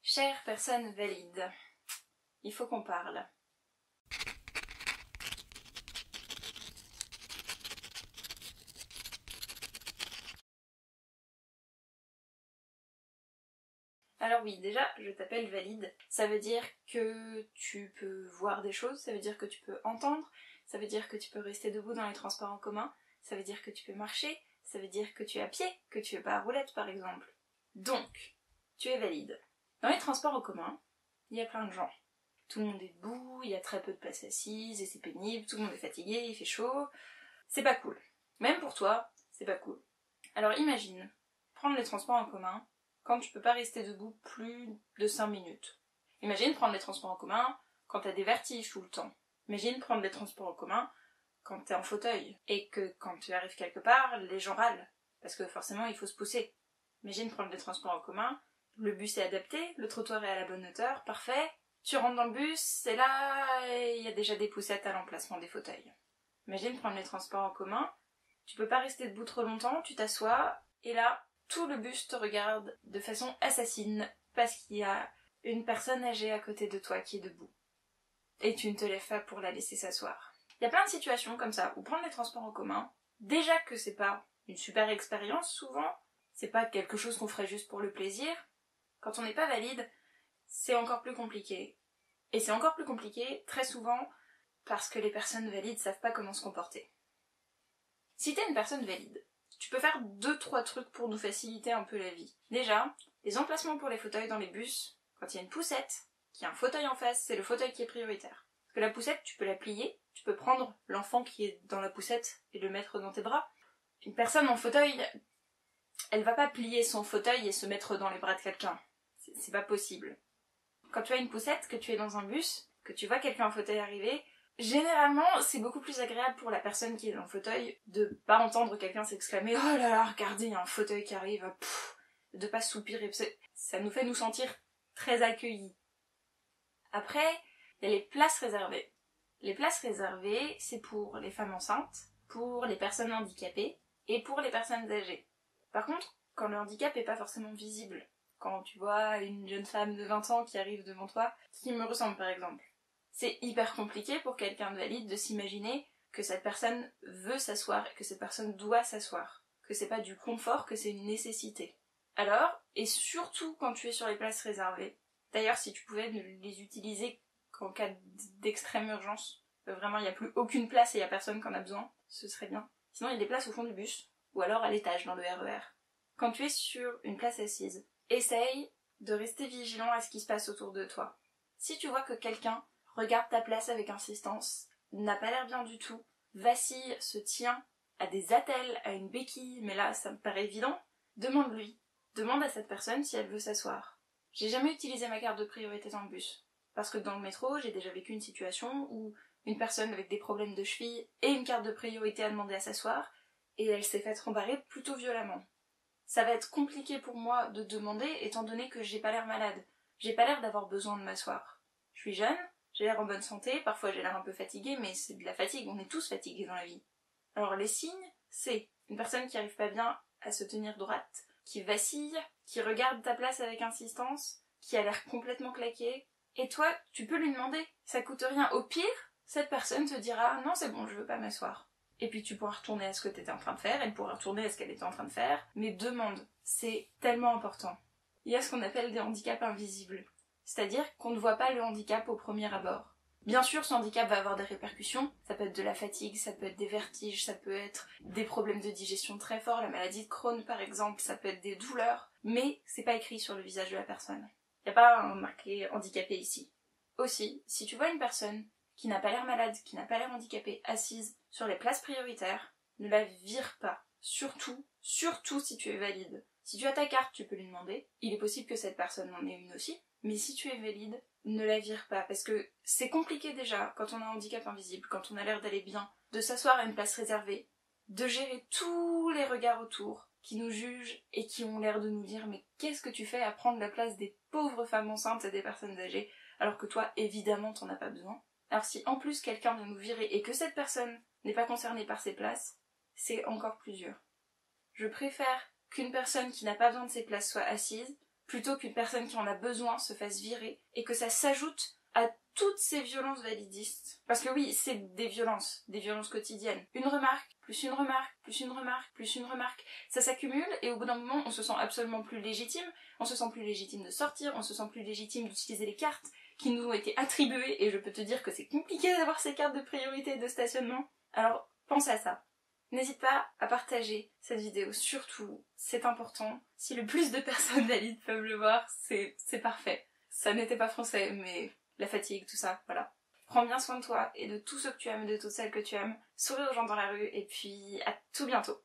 Chère personne valide, il faut qu'on parle. Alors oui, déjà, je t'appelle valide. Ça veut dire que tu peux voir des choses, ça veut dire que tu peux entendre, ça veut dire que tu peux rester debout dans les transports en commun, ça veut dire que tu peux marcher, ça veut dire que tu es à pied, que tu es pas à roulette par exemple. Donc, tu es valide. Dans les transports en commun, il y a plein de gens. Tout le monde est debout, il y a très peu de places assises et c'est pénible, tout le monde est fatigué, il fait chaud. C'est pas cool. Même pour toi, c'est pas cool. Alors imagine, prendre les transports en commun quand tu peux pas rester debout plus de 5 minutes. Imagine prendre les transports en commun quand t'as des vertiges tout le temps. Imagine prendre les transports en commun quand t'es en fauteuil et que quand tu arrives quelque part, les gens râlent. Parce que forcément, il faut se pousser. Imagine prendre les transports en commun, le bus est adapté, le trottoir est à la bonne hauteur, parfait. Tu rentres dans le bus, et là, il y a déjà des poussettes à l'emplacement des fauteuils. Imagine prendre les transports en commun, tu peux pas rester debout trop longtemps, tu t'assois, et là, tout le bus te regarde de façon assassine parce qu'il y a une personne âgée à côté de toi qui est debout. Et tu ne te lèves pas pour la laisser s'asseoir. Il y a plein de situations comme ça où prendre les transports en commun, déjà que c'est pas une super expérience souvent, c'est pas quelque chose qu'on ferait juste pour le plaisir. Quand on n'est pas valide, c'est encore plus compliqué. Et c'est encore plus compliqué très souvent parce que les personnes valides savent pas comment se comporter. Si t'es une personne valide, tu peux faire 2-3 trucs pour nous faciliter un peu la vie. Déjà, les emplacements pour les fauteuils dans les bus, quand il y a une poussette, qu'il y a un fauteuil en face, c'est le fauteuil qui est prioritaire. Parce que la poussette, tu peux la plier, tu peux prendre l'enfant qui est dans la poussette et le mettre dans tes bras. Une personne en fauteuil, elle va pas plier son fauteuil et se mettre dans les bras de quelqu'un. C'est pas possible. Quand tu as une poussette, que tu es dans un bus, que tu vois quelqu'un en fauteuil arriver, généralement, c'est beaucoup plus agréable pour la personne qui est dans le fauteuil de pas entendre quelqu'un s'exclamer « Oh là là, regardez, il y a un fauteuil qui arrive !» de pas soupirer. Ça nous fait nous sentir très accueillis. Après, il y a les places réservées. Les places réservées, c'est pour les femmes enceintes, pour les personnes handicapées et pour les personnes âgées. Par contre, quand le handicap est pas forcément visible, quand tu vois une jeune femme de 20 ans qui arrive devant toi, qui me ressemble par exemple, c'est hyper compliqué pour quelqu'un de valide de s'imaginer que cette personne veut s'asseoir et que cette personne doit s'asseoir. Que c'est pas du confort, que c'est une nécessité. Alors, et surtout quand tu es sur les places réservées, d'ailleurs si tu pouvais les utiliser qu'en cas d'extrême urgence, vraiment il n'y a plus aucune place et il n'y a personne qui en a besoin, ce serait bien. Sinon il y a des places au fond du bus, ou alors à l'étage dans le RER. Quand tu es sur une place assise, essaye de rester vigilant à ce qui se passe autour de toi. Si tu vois que quelqu'un regarde ta place avec insistance, n'a pas l'air bien du tout, vacille, se tient à des attelles, à une béquille, mais là ça me paraît évident, demande-lui. Demande à cette personne si elle veut s'asseoir. J'ai jamais utilisé ma carte de priorité dans le bus, parce que dans le métro, j'ai déjà vécu une situation où une personne avec des problèmes de cheville et une carte de priorité a demandé à s'asseoir, et elle s'est faite rembarrer plutôt violemment. Ça va être compliqué pour moi de demander, étant donné que j'ai pas l'air malade. J'ai pas l'air d'avoir besoin de m'asseoir. Je suis jeune, j'ai l'air en bonne santé, parfois j'ai l'air un peu fatiguée, mais c'est de la fatigue, on est tous fatigués dans la vie. Alors les signes, c'est une personne qui arrive pas bien à se tenir droite, qui vacille, qui regarde ta place avec insistance, qui a l'air complètement claquée, et toi, tu peux lui demander, ça coûte rien. Au pire, cette personne te dira « Non, c'est bon, je veux pas m'asseoir ». Et puis tu pourras retourner à ce que tu étais en train de faire, elle pourra retourner à ce qu'elle était en train de faire, mais demande, c'est tellement important. Il y a ce qu'on appelle des handicaps invisibles, c'est-à-dire qu'on ne voit pas le handicap au premier abord. Bien sûr, ce handicap va avoir des répercussions, ça peut être de la fatigue, ça peut être des vertiges, ça peut être des problèmes de digestion très forts, la maladie de Crohn par exemple, ça peut être des douleurs, mais c'est pas écrit sur le visage de la personne. Il n'y a pas un marqué handicapé ici. Aussi, si tu vois une personne qui n'a pas l'air malade, qui n'a pas l'air handicapée, assise sur les places prioritaires, ne la vire pas. Surtout si tu es valide. Si tu as ta carte, tu peux lui demander. Il est possible que cette personne en ait une aussi. Mais si tu es valide, ne la vire pas. Parce que c'est compliqué déjà, quand on a un handicap invisible, quand on a l'air d'aller bien, de s'asseoir à une place réservée, de gérer tous les regards autour, qui nous jugent et qui ont l'air de nous dire « Mais qu'est-ce que tu fais à prendre la place des pauvres femmes enceintes et des personnes âgées, alors que toi, évidemment, t'en as pas besoin ?» Alors si en plus quelqu'un vient nous virer et que cette personne n'est pas concernée par ces places, c'est encore plus dur. Je préfère qu'une personne qui n'a pas besoin de ces places soit assise plutôt qu'une personne qui en a besoin se fasse virer et que ça s'ajoute à toutes ces violences validistes. Parce que oui, c'est des violences quotidiennes. Une remarque, plus une remarque, plus une remarque, plus une remarque. Ça s'accumule et au bout d'un moment, on se sent absolument plus légitime. On se sent plus légitime de sortir, on se sent plus légitime d'utiliser les cartes qui nous ont été attribuées et je peux te dire que c'est compliqué d'avoir ces cartes de priorité et de stationnement. Alors, pense à ça. N'hésite pas à partager cette vidéo, surtout, c'est important. Si le plus de personnes valides peuvent le voir, c'est parfait. Ça n'était pas français, mais la fatigue, tout ça, voilà. Prends bien soin de toi et de tous ceux que tu aimes et de toutes celles que tu aimes. Souris aux gens dans la rue et puis à tout bientôt.